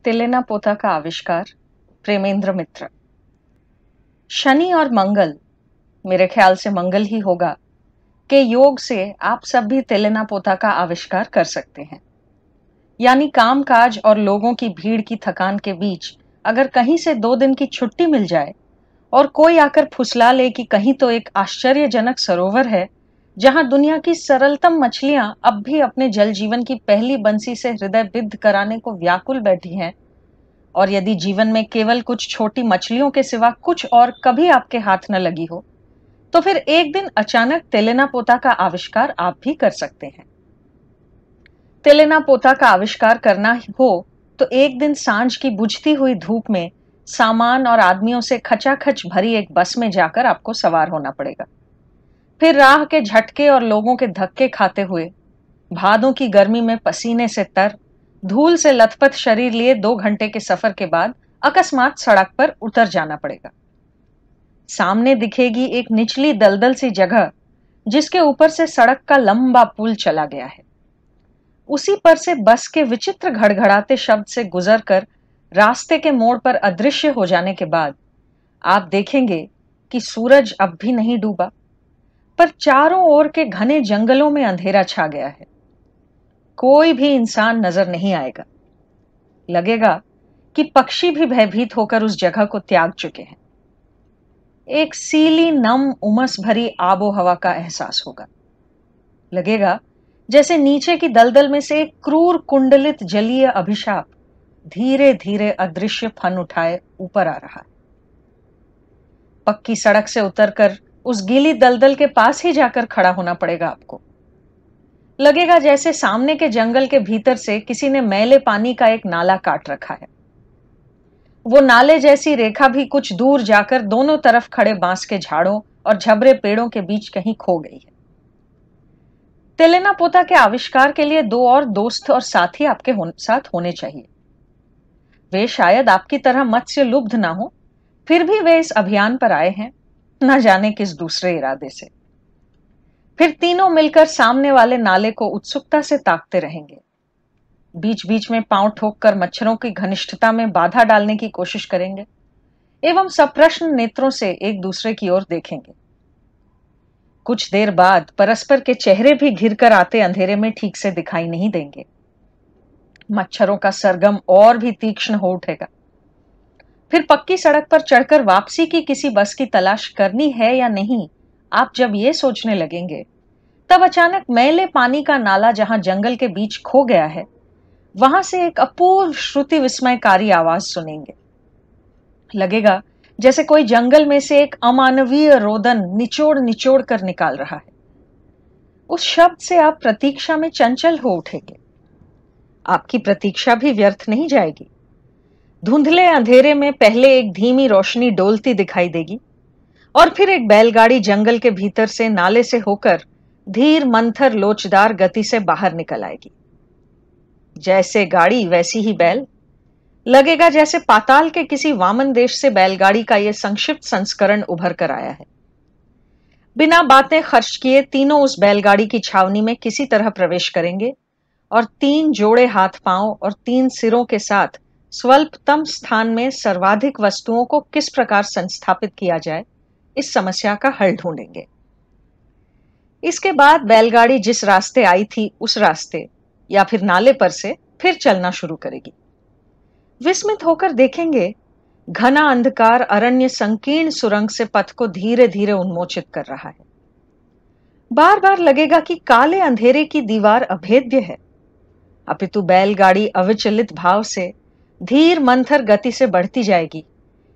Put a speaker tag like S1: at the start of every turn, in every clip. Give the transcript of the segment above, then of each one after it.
S1: तिलेना पोता का आविष्कार प्रेमेंद्र मित्र। शनि और मंगल, मेरे ख्याल से मंगल ही होगा, के योग से आप सब भी तिलेना पोता का आविष्कार कर सकते हैं। यानी कामकाज और लोगों की भीड़ की थकान के बीच अगर कहीं से 2 दिन की छुट्टी मिल जाए और कोई आकर फुसला ले कि कहीं तो एक आश्चर्यजनक सरोवर है जहां दुनिया की सरलतम मछलियां अब भी अपने जल जीवन की पहली बंसी से हृदय बिद्ध कराने को व्याकुल बैठी हैं, और यदि जीवन में केवल कुछ छोटी मछलियों के सिवा कुछ और कभी आपके हाथ न लगी हो, तो फिर एक दिन अचानक तिलेना पोता का आविष्कार आप भी कर सकते हैं। तिलेना पोता का आविष्कार करना हो तो एक दिन सांझ की बुझती हुई धूप में सामान और आदमियों से खचाखच भरी एक बस में जाकर आपको सवार होना पड़ेगा। फिर राह के झटके और लोगों के धक्के खाते हुए भादों की गर्मी में पसीने से तर, धूल से लथपथ शरीर लिए 2 घंटे के सफर के बाद अकस्मात सड़क पर उतर जाना पड़ेगा। सामने दिखेगी एक निचली दलदल सी जगह जिसके ऊपर से सड़क का लंबा पुल चला गया है। उसी पर से बस के विचित्र घड़घड़ाते शब्द से गुजरकर रास्ते के मोड़ पर अदृश्य हो जाने के बाद आप देखेंगे कि सूरज अब भी नहीं डूबा, पर चारों ओर के घने जंगलों में अंधेरा छा गया है। कोई भी इंसान नजर नहीं आएगा। लगेगा कि पक्षी भी भयभीत होकर उस जगह को त्याग चुके हैं। एक सीली नम उमस भरी आबो हवा का एहसास होगा। लगेगा जैसे नीचे की दलदल में से एक क्रूर कुंडलित जलीय अभिशाप धीरे धीरे अदृश्य फन उठाए ऊपर आ रहा है। पक्की सड़क से उतरकर उस गीली दलदल के पास ही जाकर खड़ा होना पड़ेगा आपको। लगेगा जैसे सामने के जंगल के भीतर से किसी ने मैले पानी का एक नाला काट रखा है। वो नाले जैसी रेखा भी कुछ दूर जाकर दोनों तरफ खड़े बांस के झाड़ों और झबरे पेड़ों के बीच कहीं खो गई है। तिलेना पोता के आविष्कार के लिए 2 और दोस्त और साथी आपके साथ होने चाहिए। वे शायद आपकी तरह मत्स्य लुब्ध ना हो, फिर भी वे इस अभियान पर आए हैं, न जाने किस दूसरे इरादे से। फिर तीनों मिलकर सामने वाले नाले को उत्सुकता से ताकते रहेंगे। बीच बीच में पांव ठोककर मच्छरों की घनिष्ठता में बाधा डालने की कोशिश करेंगे एवं सप्रश्न नेत्रों से एक दूसरे की ओर देखेंगे। कुछ देर बाद परस्पर के चेहरे भी घिरकर आते अंधेरे में ठीक से दिखाई नहीं देंगे। मच्छरों का सरगम और भी तीक्ष्ण हो उठेगा। फिर पक्की सड़क पर चढ़कर वापसी की किसी बस की तलाश करनी है या नहीं, आप जब ये सोचने लगेंगे, तब अचानक मैले पानी का नाला जहां जंगल के बीच खो गया है, वहां से एक अपूर्व श्रुति विस्मयकारी आवाज सुनेंगे। लगेगा जैसे कोई जंगल में से एक अमानवीय रोदन निचोड़ निचोड़ कर निकाल रहा है। उस शब्द से आप प्रतीक्षा में चंचल हो उठेंगे। आपकी प्रतीक्षा भी व्यर्थ नहीं जाएगी। धुंधले अंधेरे में पहले एक धीमी रोशनी डोलती दिखाई देगी और फिर एक बैलगाड़ी जंगल के भीतर से नाले से होकर धीर मंथर लोचदार गति से बाहर निकल आएगी। जैसे गाड़ी वैसी ही बैल। लगेगा जैसे पाताल के किसी वामन देश से बैलगाड़ी का यह संक्षिप्त संस्करण उभर कर आया है। बिना बातें खर्च किए तीनों उस बैलगाड़ी की छावनी में किसी तरह प्रवेश करेंगे और 3 जोड़े हाथ पांव और 3 सिरों के साथ स्वल्पतम स्थान में सर्वाधिक वस्तुओं को किस प्रकार संस्थापित किया जाए, इस समस्या का हल ढूंढेंगे। इसके बाद बैलगाड़ी जिस रास्ते आई थी उस रास्ते या फिर नाले पर से फिर चलना शुरू करेगी। विस्मित होकर देखेंगे घना अंधकार अरण्य संकीर्ण सुरंग से पथ को धीरे धीरे उन्मोचित कर रहा है। बार बार लगेगा कि काले अंधेरे की दीवार अभेद्य है, अपितु बैलगाड़ी अविचलित भाव से धीर मंथर गति से बढ़ती जाएगी,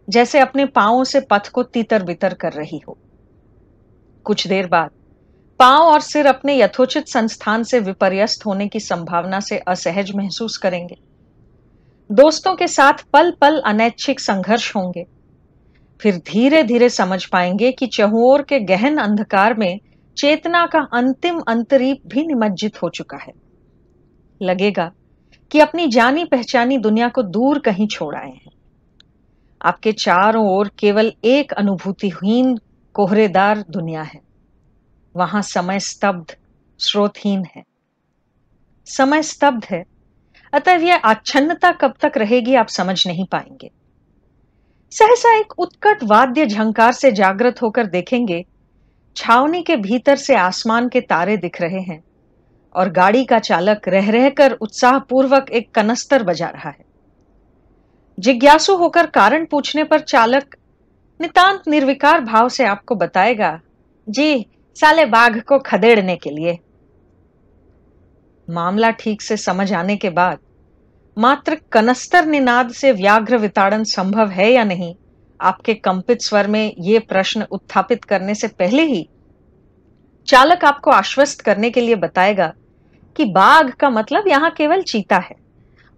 S1: जैसे अपने पांवों से पथ को तीतर बितर कर रही हो। कुछ देर बाद पांव और सिर अपने यथोचित संस्थान से विपर्यस्त होने की संभावना से असहज महसूस करेंगे। दोस्तों के साथ पल पल अनैच्छिक संघर्ष होंगे। फिर धीरे धीरे समझ पाएंगे कि चहुओर के गहन अंधकार में चेतना का अंतिम अंतरीप भी निमज्जित हो चुका है। लगेगा कि अपनी जानी पहचानी दुनिया को दूर कहीं छोड़ आए हैं। आपके चारों ओर केवल एक अनुभूतिहीन कोहरेदार दुनिया है। वहां समय स्तब्ध, स्रोतहीन है। समय स्तब्ध है, अतः यह आच्छन्नता कब तक रहेगी आप समझ नहीं पाएंगे। सहसा एक उत्कट वाद्य झंकार से जागृत होकर देखेंगे छावनी के भीतर से आसमान के तारे दिख रहे हैं और गाड़ी का चालक रह रहकर उत्साहपूर्वक एक कनस्तर बजा रहा है। जिज्ञासु होकर कारण पूछने पर चालक नितांत निर्विकार भाव से आपको बताएगा, जी साले बाघ को खदेड़ने के लिए। मामला ठीक से समझ आने के बाद मात्र कनस्तर निनाद से व्याघ्र विताड़न संभव है या नहीं, आपके कंपित स्वर में यह प्रश्न उत्थापित करने से पहले ही चालक आपको आश्वस्त करने के लिए बताएगा कि बाघ का मतलब यहां केवल चीता है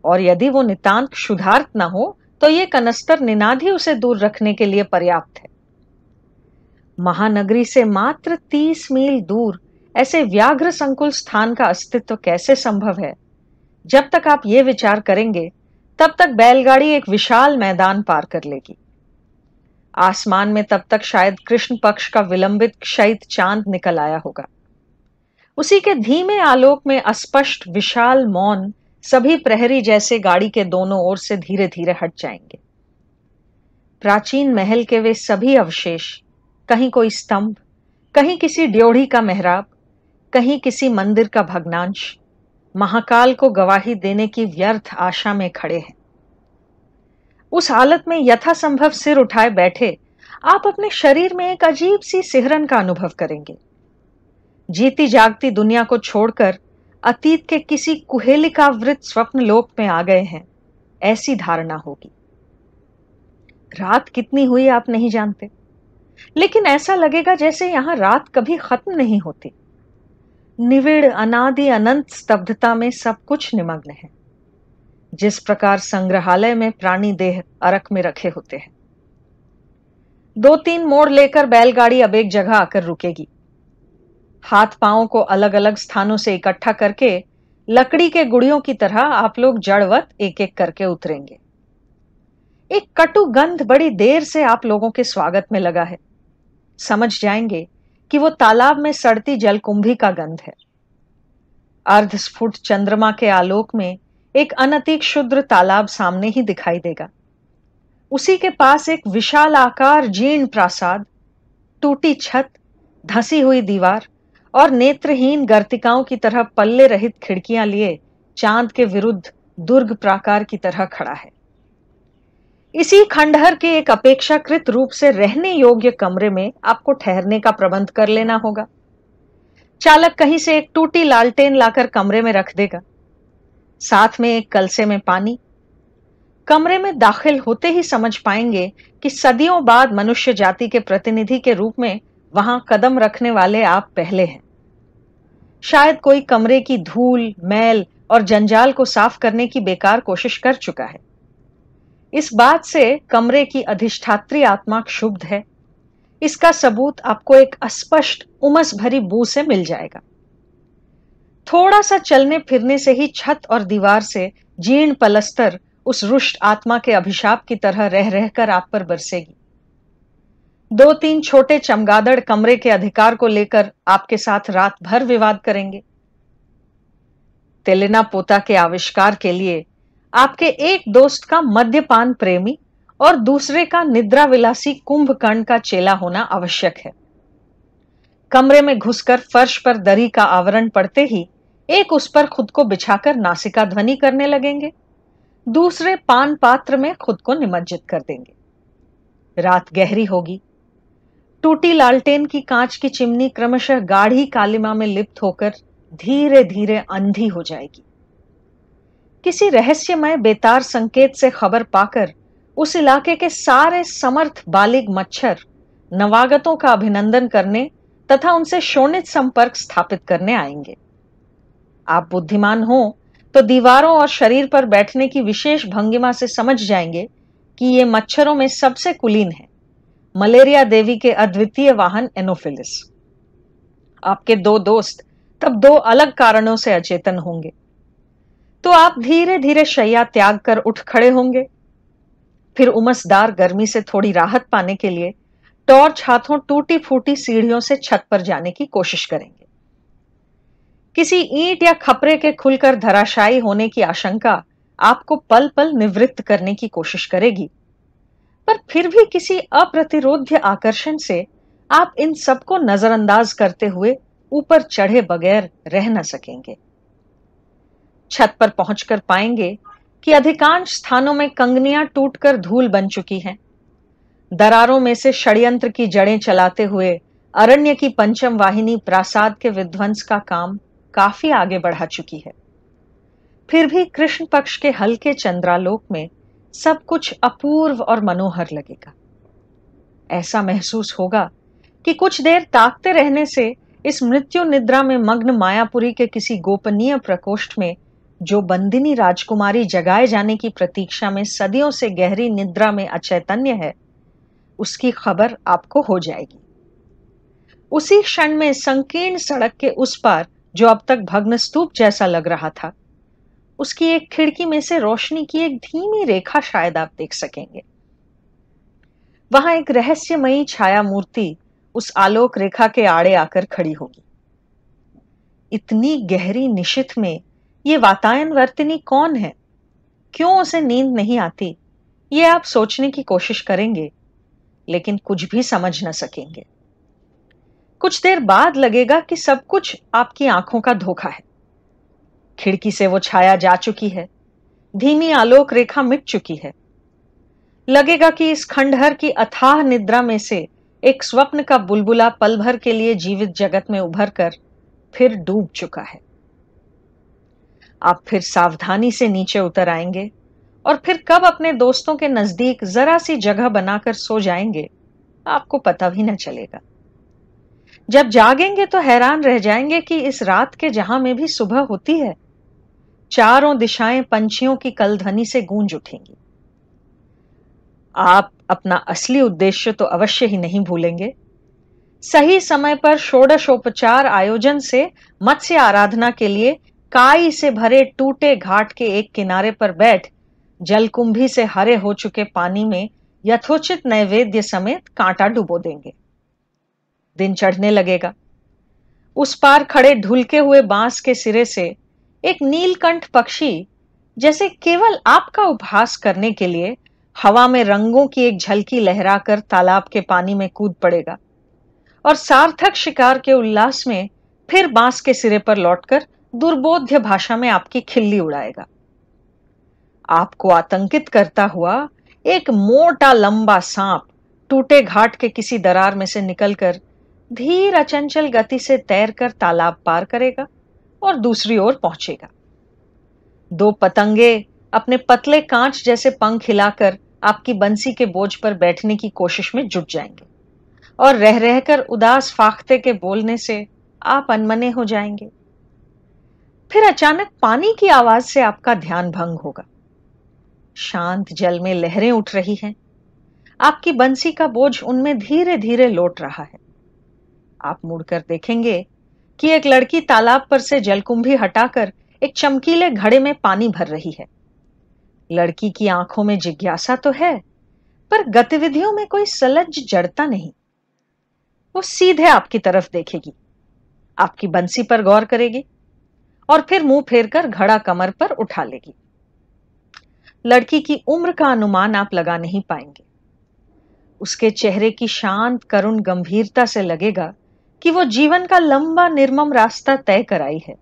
S1: और यदि वो नितांत क्षुधार्त न हो तो यह कनस्तर निनाद ही उसे दूर रखने के लिए पर्याप्त है। महानगरी से मात्र 30 मील दूर ऐसे व्याघ्र संकुल स्थान का अस्तित्व कैसे संभव है? जब तक आप ये विचार करेंगे तब तक बैलगाड़ी एक विशाल मैदान पार कर लेगी। आसमान में तब तक शायद कृष्ण पक्ष का विलंबित क्षयित चांद निकल आया होगा। उसी के धीमे आलोक में अस्पष्ट विशाल मौन सभी प्रहरी जैसे गाड़ी के दोनों ओर से धीरे धीरे हट जाएंगे। प्राचीन महल के वे सभी अवशेष, कहीं कोई स्तंभ, कहीं किसी ड्योढ़ी का मेहराब, कहीं किसी मंदिर का भग्नांश, महाकाल को गवाही देने की व्यर्थ आशा में खड़े हैं। उस हालत में यथासंभव सिर उठाए बैठे आप अपने शरीर में एक अजीब सी सिहरन का अनुभव करेंगे। जीती जागती दुनिया को छोड़कर अतीत के किसी कुहेलिकावृत स्वप्न लोक में आ गए हैं, ऐसी धारणा होगी। रात कितनी हुई आप नहीं जानते, लेकिन ऐसा लगेगा जैसे यहां रात कभी खत्म नहीं होती। निविड़ अनादि अनंत स्तब्धता में सब कुछ निमग्न है, जिस प्रकार संग्रहालय में प्राणी देह अरक में रखे होते हैं। 2-3 मोड़ लेकर बैलगाड़ी अब एक जगह आकर रुकेगी। हाथ पांवों को अलग अलग स्थानों से इकट्ठा करके लकड़ी के गुड़ियों की तरह आप लोग जड़वत एक एक करके उतरेंगे। एक कटु गंध बड़ी देर से आप लोगों के स्वागत में लगा है। समझ जाएंगे कि वो तालाब में सड़ती जलकुंभी का गंध है। अर्धस्फुट चंद्रमा के आलोक में एक अनति क्षुद्र तालाब सामने ही दिखाई देगा। उसी के पास एक विशाल आकार जीर्ण प्रासाद, टूटी छत, धंसी हुई दीवार और नेत्रहीन गर्तिकाओं की तरह पल्ले रहित खिड़कियां लिए चांद के विरुद्ध दुर्ग प्राकार की तरह खड़ा है। इसी खंडहर के एक अपेक्षाकृत रूप से रहने योग्य कमरे में आपको ठहरने का प्रबंध कर लेना होगा। चालक कहीं से एक टूटी लालटेन लाकर कमरे में रख देगा, साथ में एक कलसे में पानी। कमरे में दाखिल होते ही समझ पाएंगे कि सदियों बाद मनुष्य जाति के प्रतिनिधि के रूप में वहां कदम रखने वाले आप पहले हैं। शायद कोई कमरे की धूल, मैल और जंजाल को साफ करने की बेकार कोशिश कर चुका है। इस बात से कमरे की अधिष्ठात्री आत्मा क्षुब्ध है, इसका सबूत आपको एक अस्पष्ट उमस भरी बू से मिल जाएगा। थोड़ा सा चलने फिरने से ही छत और दीवार से जीर्ण पलस्तर उस रुष्ट आत्मा के अभिशाप की तरह रह रहकर आप पर बरसेगी। 2-3 छोटे चमगादड़ कमरे के अधिकार को लेकर आपके साथ रात भर विवाद करेंगे। तेलेना पोता के आविष्कार के लिए आपके एक दोस्त का मद्यपान प्रेमी और दूसरे का निद्रा विलासी कुंभकर्ण का चेला होना आवश्यक है। कमरे में घुसकर फर्श पर दरी का आवरण पड़ते ही एक उस पर खुद को बिछाकर नासिका ध्वनि करने लगेंगे, दूसरे पान पात्र में खुद को निमज्जित कर देंगे। रात गहरी होगी। टूटी लालटेन की कांच की चिमनी क्रमशः गाढ़ी कालिमा में लिप्त होकर धीरे धीरे अंधी हो जाएगी। किसी रहस्यमय बेतार संकेत से खबर पाकर उस इलाके के सारे समर्थ बालिग मच्छर नवागतों का अभिनंदन करने तथा उनसे शोणित संपर्क स्थापित करने आएंगे। आप बुद्धिमान हो तो दीवारों और शरीर पर बैठने की विशेष भंगिमा से समझ जाएंगे कि ये मच्छरों में सबसे कुलीन है, मलेरिया देवी के अद्वितीय वाहन एनोफिलिस। आपके 2 दोस्त तब 2 अलग कारणों से अचेतन होंगे, तो आप धीरे धीरे शैया त्याग कर उठ खड़े होंगे। फिर उमसदार गर्मी से थोड़ी राहत पाने के लिए टॉर्च हाथों टूटी फूटी सीढ़ियों से छत पर जाने की कोशिश करेंगे। किसी ईंट या खपरे के खुलकर धराशायी होने की आशंका आपको पल पल निवृत्त करने की कोशिश करेगी, पर फिर भी किसी अप्रतिरोध्य आकर्षण से आप इन सबको नजरअंदाज करते हुए ऊपर चढ़े बगैर रह न सकेंगे। छत पर पहुंचकर पाएंगे कि अधिकांश स्थानों में कंगनियां टूटकर धूल बन चुकी हैं। दरारों में से षड्यंत्र की जड़ें चलाते हुए अरण्य की पंचम वाहिनी प्रासाद के विध्वंस का काम काफी आगे बढ़ा चुकी है। फिर भी कृष्ण पक्ष के हल्के चंद्रालोक में सब कुछ अपूर्व और मनोहर लगेगा। ऐसा महसूस होगा कि कुछ देर ताकते रहने से इस मृत्यु निद्रा में मग्न मायापुरी के किसी गोपनीय प्रकोष्ठ में जो बंदिनी राजकुमारी जगाए जाने की प्रतीक्षा में सदियों से गहरी निद्रा में अचैतन्य है, उसकी खबर आपको हो जाएगी। उसी क्षण में संकीर्ण सड़क के उस पार, जो अब तक भग्न स्तूप जैसा लग रहा था, उसकी एक खिड़की में से रोशनी की एक धीमी रेखा शायद आप देख सकेंगे। वहां एक रहस्यमयी छाया मूर्ति उस आलोक रेखा के आड़े आकर खड़ी होगी। इतनी गहरी निशिथ में ये वातायनवर्तिनी कौन है? क्यों उसे नींद नहीं आती? ये आप सोचने की कोशिश करेंगे, लेकिन कुछ भी समझ न सकेंगे। कुछ देर बाद लगेगा कि सब कुछ आपकी आंखों का धोखा है। खिड़की से वो छाया जा चुकी है, धीमी आलोक रेखा मिट चुकी है। लगेगा कि इस खंडहर की अथाह निद्रा में से एक स्वप्न का बुलबुला पल भर के लिए जीवित जगत में उभर कर फिर डूब चुका है। आप फिर सावधानी से नीचे उतर आएंगे और फिर कब अपने दोस्तों के नजदीक जरा सी जगह बनाकर सो जाएंगे, आपको पता भी न चलेगा। जब जागेंगे तो हैरान रह जाएंगे कि इस रात के जहां में भी सुबह होती है, चारों दिशाएं पंछियों की कलध्वनि से गूंज उठेंगी। आप अपना असली उद्देश्य तो अवश्य ही नहीं भूलेंगे। सही समय पर षोडशोपचार आयोजन से मत्स्य आराधना के लिए काई से भरे टूटे घाट के एक किनारे पर बैठ जलकुंभी से हरे हो चुके पानी में यथोचित नैवेद्य समेत कांटा डुबो देंगे। दिन चढ़ने लगेगा। उस पार खड़े ढुलके हुए बांस के सिरे से एक नीलकंठ पक्षी जैसे केवल आपका उपहास करने के लिए हवा में रंगों की एक झलकी लहराकर तालाब के पानी में कूद पड़ेगा और सार्थक शिकार के उल्लास में फिर बांस के सिरे पर लौटकर दुर्बोध्य भाषा में आपकी खिल्ली उड़ाएगा। आपको आतंकित करता हुआ एक मोटा लंबा सांप टूटे घाट के किसी दरार में से निकलकर धीर अचंचल गति से तैरकर तालाब पार करेगा और दूसरी ओर पहुंचेगा। दो पतंगे अपने पतले कांच जैसे पंख हिलाकर आपकी बंसी के बोझ पर बैठने की कोशिश में जुट जाएंगे और रह रहकर उदास फाख्ते के बोलने से आप अनमने हो जाएंगे। फिर अचानक पानी की आवाज से आपका ध्यान भंग होगा। शांत जल में लहरें उठ रही हैं। आपकी बंसी का बोझ उनमें धीरे धीरे लौट रहा है। आप मुड़कर देखेंगे कि एक लड़की तालाब पर से जलकुंभी हटाकर एक चमकीले घड़े में पानी भर रही है। लड़की की आंखों में जिज्ञासा तो है, पर गतिविधियों में कोई सलज्ज जड़ता नहीं। वो सीधे आपकी तरफ देखेगी, आपकी बंसी पर गौर करेगी और फिर मुंह फेरकर घड़ा कमर पर उठा लेगी। लड़की की उम्र का अनुमान आप लगा नहीं पाएंगे। उसके चेहरे की शांत करुण गंभीरता से लगेगा कि वो जीवन का लंबा निर्मम रास्ता तय कर आई है।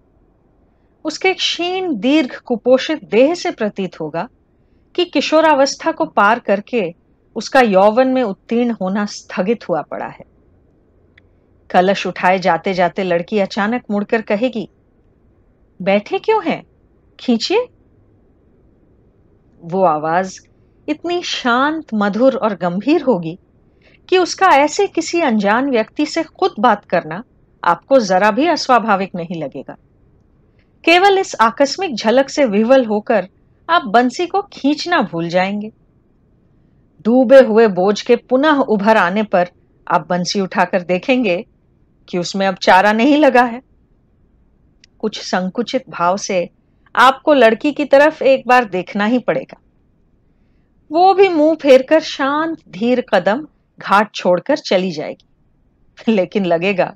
S1: उसके क्षीण दीर्घ कुपोषित देह से प्रतीत होगा कि किशोरावस्था को पार करके उसका यौवन में उत्तीर्ण होना स्थगित हुआ पड़ा है। कलश उठाए जाते जाते लड़की अचानक मुड़कर कहेगी, बैठे क्यों हैं? खींचिए। वो आवाज इतनी शांत, मधुर और गंभीर होगी कि उसका ऐसे किसी अनजान व्यक्ति से खुद बात करना आपको जरा भी अस्वाभाविक नहीं लगेगा। केवल इस आकस्मिक झलक से विह्वल होकर आप बंसी को खींचना भूल जाएंगे। डूबे हुए बोझ के पुनः उभर आने पर आप बंसी उठाकर देखेंगे कि उसमें अब चारा नहीं लगा है। कुछ संकुचित भाव से आपको लड़की की तरफ एक बार देखना ही पड़ेगा। वो भी मुंह फेरकर शांत धीर कदम घाट छोड़कर चली जाएगी, लेकिन लगेगा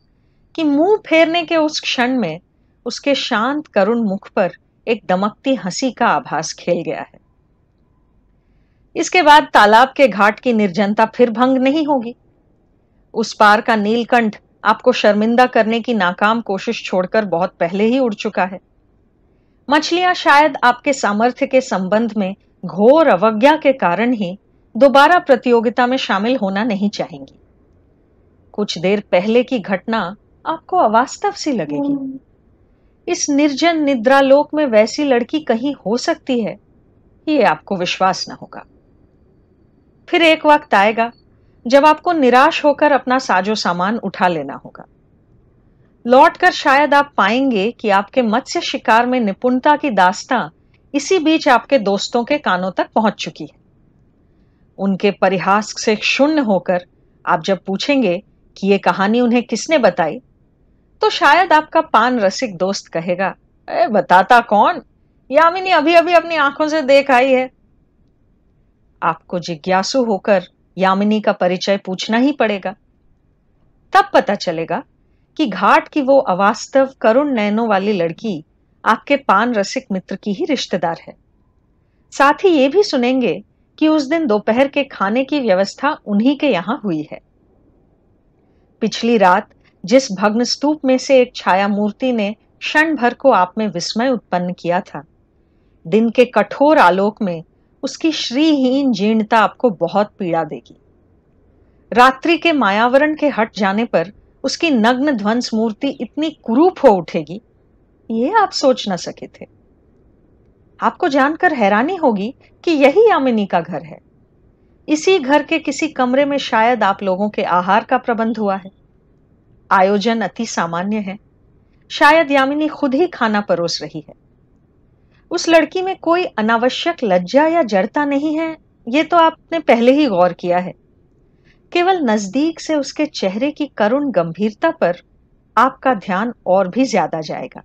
S1: कि मुंह फेरने के उस क्षण में उसके शांत करुण मुख पर एक दमकती हंसी का आभास खेल गया है। इसके बाद तालाब के घाट की निर्जनता फिर भंग नहीं होगी। उस पार का नीलकंठ आपको शर्मिंदा करने की नाकाम कोशिश छोड़कर बहुत पहले ही उड़ चुका है। मछलियां शायद आपके सामर्थ्य के संबंध में घोर अवज्ञा के कारण ही दोबारा प्रतियोगिता में शामिल होना नहीं चाहेंगी। कुछ देर पहले की घटना आपको अवास्तव सी लगेगी। इस निर्जन निद्रालोक में वैसी लड़की कहीं हो सकती है, ये आपको विश्वास न होगा। फिर एक वक्त आएगा जब आपको निराश होकर अपना साजो सामान उठा लेना होगा। लौटकर शायद आप पाएंगे कि आपके मत्स्य शिकार में निपुणता की दास्तां इसी बीच आपके दोस्तों के कानों तक पहुंच चुकी है। उनके परिहास से क्षुण्ण होकर आप जब पूछेंगे कि ये कहानी उन्हें किसने बताई, तो शायद आपका पान रसिक दोस्त कहेगा, बताता कौन, यामिनी अभी अभी अपनी आंखों से देख आई है। आपको जिज्ञासु होकर यामिनी का परिचय पूछना ही पड़ेगा। तब पता चलेगा कि घाट की वो अवास्तव करुण नयनों वाली लड़की आपके पान रसिक मित्र की ही रिश्तेदार है। साथ ही ये भी सुनेंगे कि उस दिन दोपहर के खाने की व्यवस्था उन्हीं के यहां हुई है। पिछली रात जिस भग्न स्तूप में से एक छाया मूर्ति ने क्षण भर को आप में विस्मय उत्पन्न किया था, दिन के कठोर आलोक में उसकी श्रीहीन जीर्णता आपको बहुत पीड़ा देगी। रात्रि के मायावरण के हट जाने पर उसकी नग्न ध्वंस मूर्ति इतनी कुरूप हो उठेगी, ये आप सोच न सके थे। आपको जानकर हैरानी होगी कि यही यामिनी का घर है। इसी घर के किसी कमरे में शायद आप लोगों के आहार का प्रबंध हुआ है। आयोजन अति सामान्य है। शायद यामिनी खुद ही खाना परोस रही है। उस लड़की में कोई अनावश्यक लज्जा या जड़ता नहीं है, ये तो आपने पहले ही गौर किया है। केवल नजदीक से उसके चेहरे की करुण गंभीरता पर आपका ध्यान और भी ज्यादा जाएगा।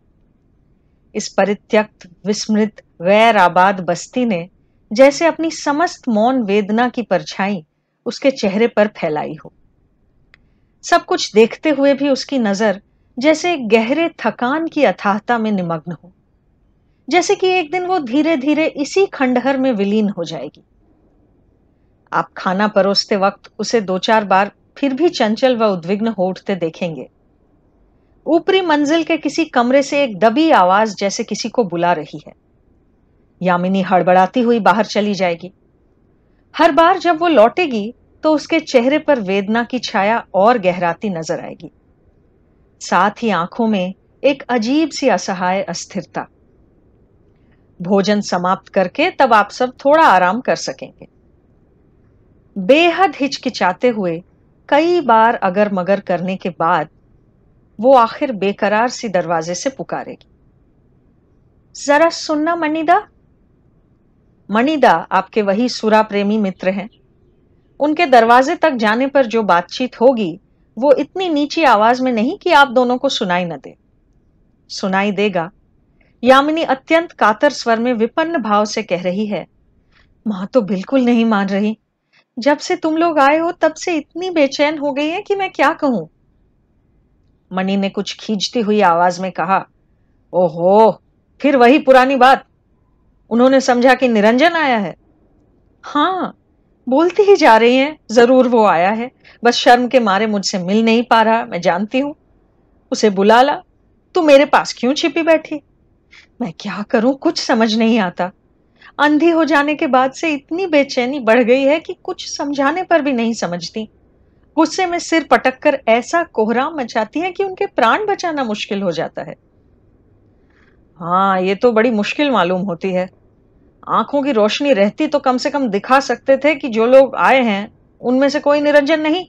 S1: इस परित्यक्त, विस्मृत, गैर आबाद बस्ती ने जैसे अपनी समस्त मौन वेदना की परछाई उसके चेहरे पर फैलाई हो। सब कुछ देखते हुए भी उसकी नजर जैसे गहरे थकान की अथाहता में निमग्न हो, जैसे कि एक दिन वो धीरे धीरे इसी खंडहर में विलीन हो जाएगी। आप खाना परोसते वक्त उसे 2-4 बार फिर भी चंचल व उद्विग्न हो उठते देखेंगे। ऊपरी मंजिल के किसी कमरे से एक दबी आवाज जैसे किसी को बुला रही है। यामिनी हड़बड़ाती हुई बाहर चली जाएगी। हर बार जब वो लौटेगी तो उसके चेहरे पर वेदना की छाया और गहराती नजर आएगी, साथ ही आंखों में एक अजीब सी असहाय अस्थिरता। भोजन समाप्त करके तब आप सब थोड़ा आराम कर सकेंगे। बेहद हिचकिचाते हुए कई बार अगर मगर करने के बाद वो आखिर बेकरार सी दरवाजे से पुकारेगी, जरा सुनना मणिदा। मणिदा आपके वही सुरा प्रेमी मित्र हैं। उनके दरवाजे तक जाने पर जो बातचीत होगी वो इतनी नीची आवाज में नहीं कि आप दोनों को सुनाई न दे। सुनाई देगा। यामिनी अत्यंत कातर स्वर में विपन्न भाव से कह रही है, मां तो बिल्कुल नहीं मान रही। जब से तुम लोग आए हो तब से इतनी बेचैन हो गई है कि मैं क्या कहूं। मणि ने कुछ खींचती हुई आवाज में कहा, ओहो, फिर वही पुरानी बात। उन्होंने समझा कि निरंजन आया है। हाँ, बोलती ही जा रही हैं, जरूर वो आया है, बस शर्म के मारे मुझसे मिल नहीं पा रहा, मैं जानती हूं। उसे बुला ला, तू मेरे पास क्यों छिपी बैठी। मैं क्या करूं, कुछ समझ नहीं आता। अंधी हो जाने के बाद से इतनी बेचैनी बढ़ गई है कि कुछ समझाने पर भी नहीं समझती। गुस्से में सिर पटक कर ऐसा कोहराम मचाती है कि उनके प्राण बचाना मुश्किल हो जाता है। हाँ, ये तो बड़ी मुश्किल मालूम होती है। आंखों की रोशनी रहती तो कम से कम दिखा सकते थे कि जो लोग आए हैं उनमें से कोई निरंजन नहीं।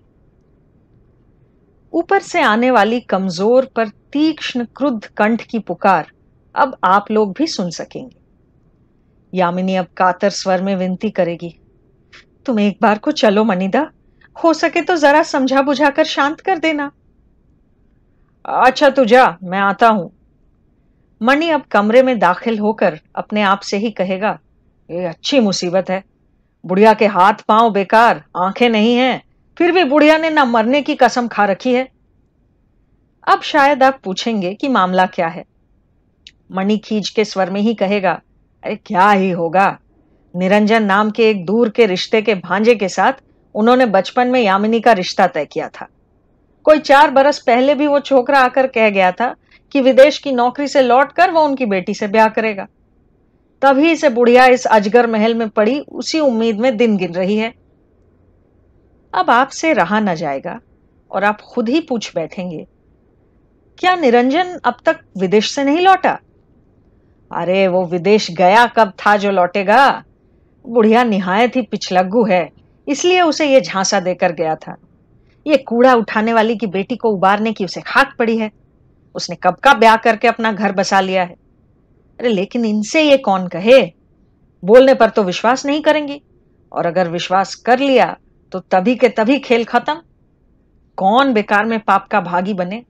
S1: ऊपर से आने वाली कमजोर पर तीक्ष्ण क्रुद्ध कंठ की पुकार अब आप लोग भी सुन सकेंगे। यामिनी अब कातर स्वर में विनती करेगी, तुम एक बार को चलो मनिदा, हो सके तो जरा समझा बुझाकर शांत कर देना। अच्छा तू जा, मैं आता हूं। मणि अब कमरे में दाखिल होकर अपने आप से ही कहेगा, ये अच्छी मुसीबत है। बुढ़िया के हाथ पांव बेकार, आंखें नहीं हैं, फिर भी बुढ़िया ने ना मरने की कसम खा रखी है। अब शायद आप पूछेंगे कि मामला क्या है। मणि खींच के स्वर में ही कहेगा, अरे क्या ही होगा, निरंजन नाम के एक दूर के रिश्ते के भांजे के साथ उन्होंने बचपन में यामिनी का रिश्ता तय किया था। कोई 4 बरस पहले भी वो छोकरा आकर कह गया था कि विदेश की नौकरी से लौटकर वो उनकी बेटी से ब्याह करेगा। तभी से बुढ़िया इस अजगर महल में पड़ी उसी उम्मीद में दिन गिन रही है। अब आपसे रहा न जाएगा और आप खुद ही पूछ बैठेंगे, क्या निरंजन अब तक विदेश से नहीं लौटा? अरे वो विदेश गया कब था जो लौटेगा? बुढ़िया निहायत ही पिछलग्गू है, इसलिए उसे ये झांसा देकर गया था। ये कूड़ा उठाने वाली की बेटी को उबारने की उसे खाक पड़ी है। उसने कब का ब्याह करके अपना घर बसा लिया है। अरे लेकिन इनसे ये कौन कहे, बोलने पर तो विश्वास नहीं करेंगी, और अगर विश्वास कर लिया तो तभी के तभी खेल खत्म। कौन बेकार में पाप का भागी बने।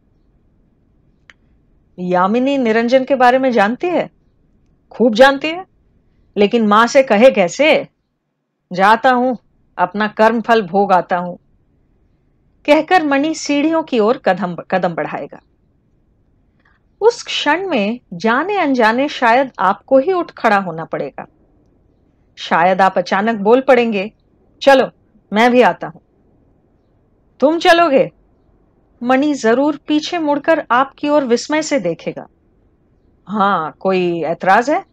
S1: यामिनी निरंजन के बारे में जानती है, खूब जानती है, लेकिन मां से कहे कैसे? जाता हूं, अपना कर्म फल भोग आता हूं, कहकर मणि सीढ़ियों की ओर कदम कदम बढ़ाएगा। उस क्षण में जाने अनजाने शायद आपको ही उठ खड़ा होना पड़ेगा। शायद आप अचानक बोल पड़ेंगे, चलो मैं भी आता हूं। तुम चलोगे? मणि जरूर पीछे मुड़कर आपकी ओर विस्मय से देखेगा। हाँ, कोई ऐतराज है?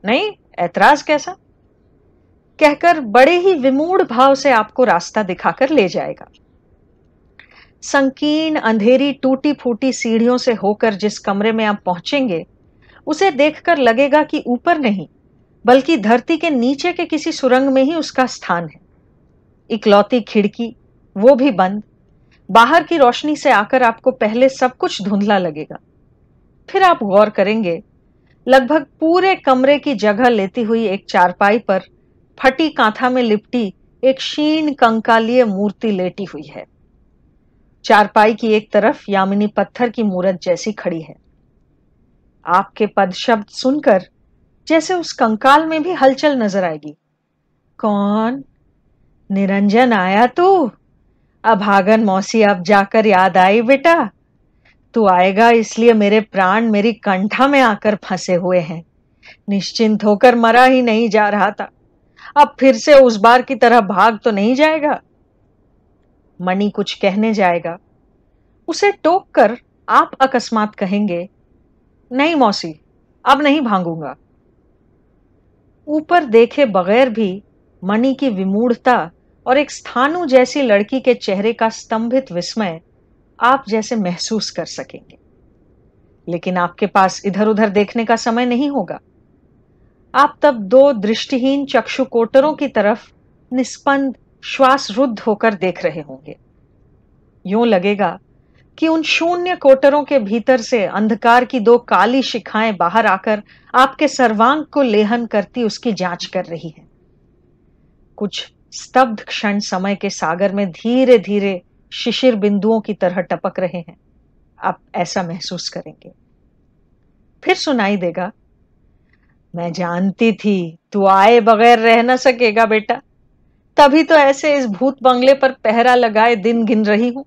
S1: नहीं, ऐतराज कैसा? कहकर बड़े ही विमूढ़ भाव से आपको रास्ता दिखाकर ले जाएगा। संकीर्ण अंधेरी टूटी फूटी सीढ़ियों से होकर जिस कमरे में आप पहुंचेंगे, उसे देखकर लगेगा कि ऊपर नहीं बल्कि धरती के नीचे के किसी सुरंग में ही उसका स्थान है। इकलौती खिड़की, वो भी बंद। बाहर की रोशनी से आकर आपको पहले सब कुछ धुंधला लगेगा, फिर आप गौर करेंगे लगभग पूरे कमरे की जगह लेती हुई एक चारपाई पर फटी कांथा में लिपटी एक क्षीण कंकालीय मूर्ति लेटी हुई है। चारपाई की एक तरफ यामिनी पत्थर की मूरत जैसी खड़ी है। आपके पद शब्द सुनकर जैसे उस कंकाल में भी हलचल नजर आएगी। कौन? निरंजन आया तू? अभागन मौसी अब जाकर याद आई बेटा। तू आएगा इसलिए मेरे प्राण मेरी कंठा में आकर फंसे हुए हैं। निश्चिंत होकर मरा ही नहीं जा रहा था, अब फिर से उस बार की तरह भाग तो नहीं जाएगा। मणि कुछ कहने जाएगा, उसे टोक कर आप अकस्मात कहेंगे, नहीं मौसी, अब नहीं भागूंगा। ऊपर देखे बगैर भी मणि की विमूढ़ता और एक स्थानु जैसी लड़की के चेहरे का स्तंभित विस्मय आप जैसे महसूस कर सकेंगे। लेकिन आपके पास इधर उधर देखने का समय नहीं होगा। आप तब 2 दृष्टिहीन चक्षुकोटरों की तरफ निस्पंद श्वास रुद्ध होकर देख रहे होंगे। यूं लगेगा कि उन शून्य कोटरों के भीतर से अंधकार की 2 काली शिखाएं बाहर आकर आपके सर्वांग को लेहन करती उसकी जांच कर रही हैं। कुछ स्तब्ध क्षण समय के सागर में धीरे धीरे शिशिर बिंदुओं की तरह टपक रहे हैं। आप ऐसा महसूस करेंगे। फिर सुनाई देगा, मैं जानती थी तू आए बगैर रह न सकेगा बेटा, तभी तो ऐसे इस भूत बंगले पर पहरा लगाए दिन गिन रही हूं।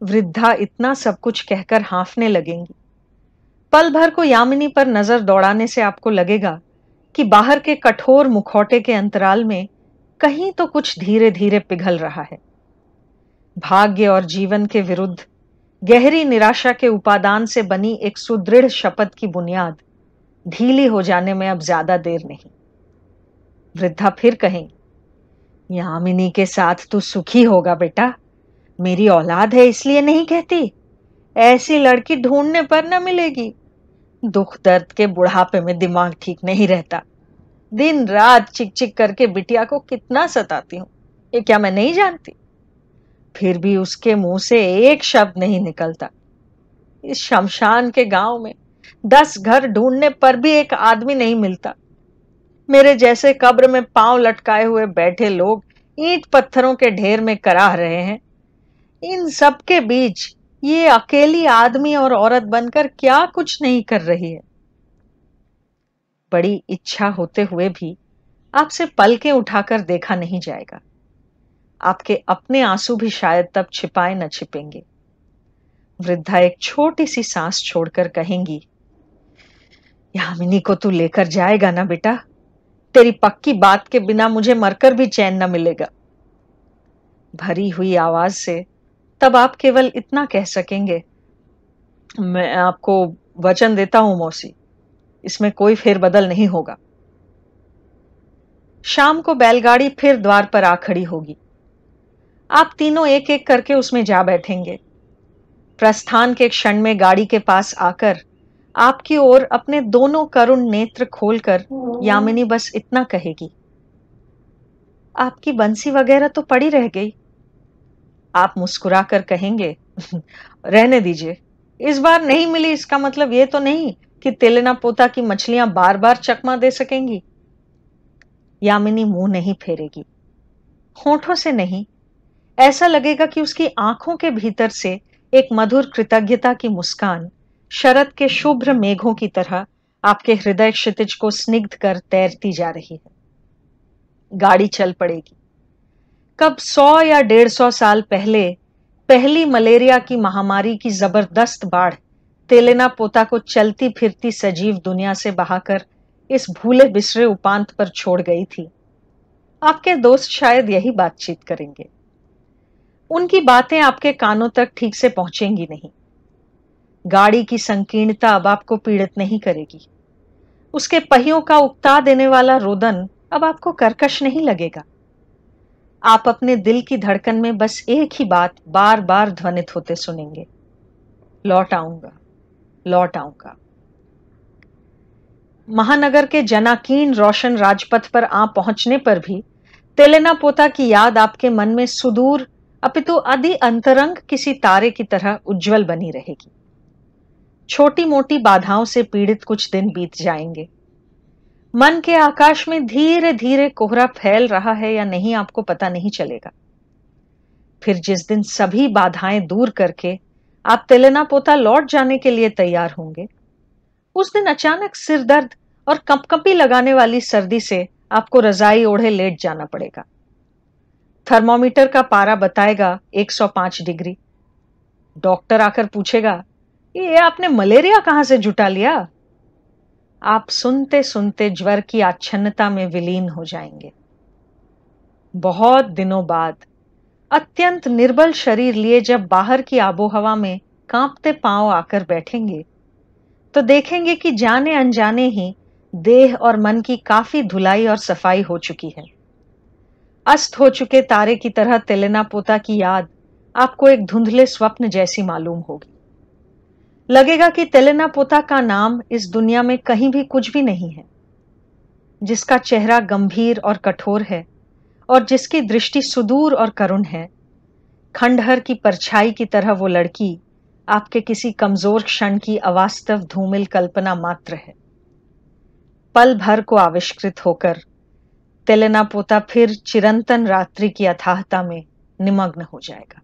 S1: वृद्धा इतना सब कुछ कहकर हांफने लगेंगी। पल भर को यामिनी पर नजर दौड़ाने से आपको लगेगा कि बाहर के कठोर मुखौटे के अंतराल में कहीं तो कुछ धीरे धीरे पिघल रहा है। भाग्य और जीवन के विरुद्ध गहरी निराशा के उपादान से बनी एक सुदृढ़ शपथ की बुनियाद ढीली हो जाने में अब ज्यादा देर नहीं। वृद्धा फिर कहेंगी, यामिनी के साथ तू सुखी होगा बेटा, मेरी औलाद है इसलिए नहीं कहती, ऐसी लड़की ढूंढने पर न मिलेगी। दुख दर्द के बुढ़ापे में दिमाग ठीक नहीं रहता, दिन रात चिक चिक करके बिटिया को कितना सताती हूं, ये क्या मैं नहीं जानती? फिर भी उसके मुंह से एक शब्द नहीं निकलता। इस शमशान के गांव में 10 घर ढूंढने पर भी एक आदमी नहीं मिलता। मेरे जैसे कब्र में पांव लटकाए हुए बैठे लोग ईंट पत्थरों के ढेर में कराह रहे हैं। इन सब के बीच ये अकेली आदमी और औरत बनकर क्या कुछ नहीं कर रही है। बड़ी इच्छा होते हुए भी आपसे पलकें उठाकर देखा नहीं जाएगा। आपके अपने आंसू भी शायद तब छिपाए न छिपेंगे। वृद्धा एक छोटी सी सांस छोड़कर कहेंगी, यामिनी को तू लेकर जाएगा ना बेटा? तेरी पक्की बात के बिना मुझे मरकर भी चैन न मिलेगा। भरी हुई आवाज से तब आप केवल इतना कह सकेंगे, मैं आपको वचन देता हूं मौसी, इसमें कोई फेरबदल नहीं होगा। शाम को बैलगाड़ी फिर द्वार पर आ खड़ी होगी। आप तीनों एक एक करके उसमें जा बैठेंगे। प्रस्थान के क्षण में गाड़ी के पास आकर आपकी ओर अपने दोनों करुण नेत्र खोलकर यामिनी बस इतना कहेगी, आपकी बंसी वगैरह तो पड़ी रह गई। आप मुस्कुराकर कहेंगे, रहने दीजिए, इस बार नहीं मिली इसका मतलब यह तो नहीं कि तेलेना पोता की मछलियां बार बार चकमा दे सकेंगी। यामिनी मुंह नहीं फेरेगी, होठों से नहीं, ऐसा लगेगा कि उसकी आंखों के भीतर से एक मधुर कृतज्ञता की मुस्कान शरद के शुभ्र मेघों की तरह आपके हृदय क्षितिज को स्निग्ध कर तैरती जा रही है। गाड़ी चल पड़ेगी। कब 100 या 150 साल पहले पहली मलेरिया की महामारी की जबरदस्त बाढ़ तेलेना पोता को चलती फिरती सजीव दुनिया से बहाकर इस भूले बिसरे उपांत पर छोड़ गई थी, आपके दोस्त शायद यही बातचीत करेंगे। उनकी बातें आपके कानों तक ठीक से पहुंचेंगी नहीं। गाड़ी की संकीर्णता अब आपको पीड़ित नहीं करेगी। उसके पहियों का उकता देने वाला रोदन अब आपको कर्कश नहीं लगेगा। आप अपने दिल की धड़कन में बस एक ही बात बार बार ध्वनित होते सुनेंगे, लौट आऊंगा, लौट आऊंगा। महानगर के जनाकीर्ण रोशन राजपथ पर आ पहुंचने पर भी तेलेना पोता की याद आपके मन में सुदूर अपितु अति अंतरंग किसी तारे की तरह उज्जवल बनी रहेगी। छोटी मोटी बाधाओं से पीड़ित कुछ दिन बीत जाएंगे। मन के आकाश में धीरे धीरे कोहरा फैल रहा है या नहीं आपको पता नहीं चलेगा। फिर जिस दिन सभी बाधाएं दूर करके आप तेलेना पोता लौट जाने के लिए तैयार होंगे, उस दिन अचानक सिर दर्द और कंपकंपी लगाने वाली सर्दी से आपको रजाई ओढ़े लेट जाना पड़ेगा। थर्मोमीटर का पारा बताएगा 105 डिग्री। डॉक्टर आकर पूछेगा, ये आपने मलेरिया कहां से जुटा लिया? आप सुनते सुनते ज्वर की आच्छन्नता में विलीन हो जाएंगे। बहुत दिनों बाद अत्यंत निर्बल शरीर लिए जब बाहर की आबोहवा में कांपते पांव आकर बैठेंगे, तो देखेंगे कि जाने अनजाने ही देह और मन की काफी धुलाई और सफाई हो चुकी है। अस्त हो चुके तारे की तरह तेलेना पोता की याद आपको एक धुंधले स्वप्न जैसी मालूम होगी। लगेगा कि तेलेना पोता का नाम इस दुनिया में कहीं भी कुछ भी नहीं है। जिसका चेहरा गंभीर और कठोर है और जिसकी दृष्टि सुदूर और करुण है, खंडहर की परछाई की तरह वो लड़की आपके किसी कमजोर क्षण की अवास्तव धूमिल कल्पना मात्र है। पल भर को आविष्कृत होकर तेलेना पोता फिर चिरंतन रात्रि की अथाहता में निमग्न हो जाएगा।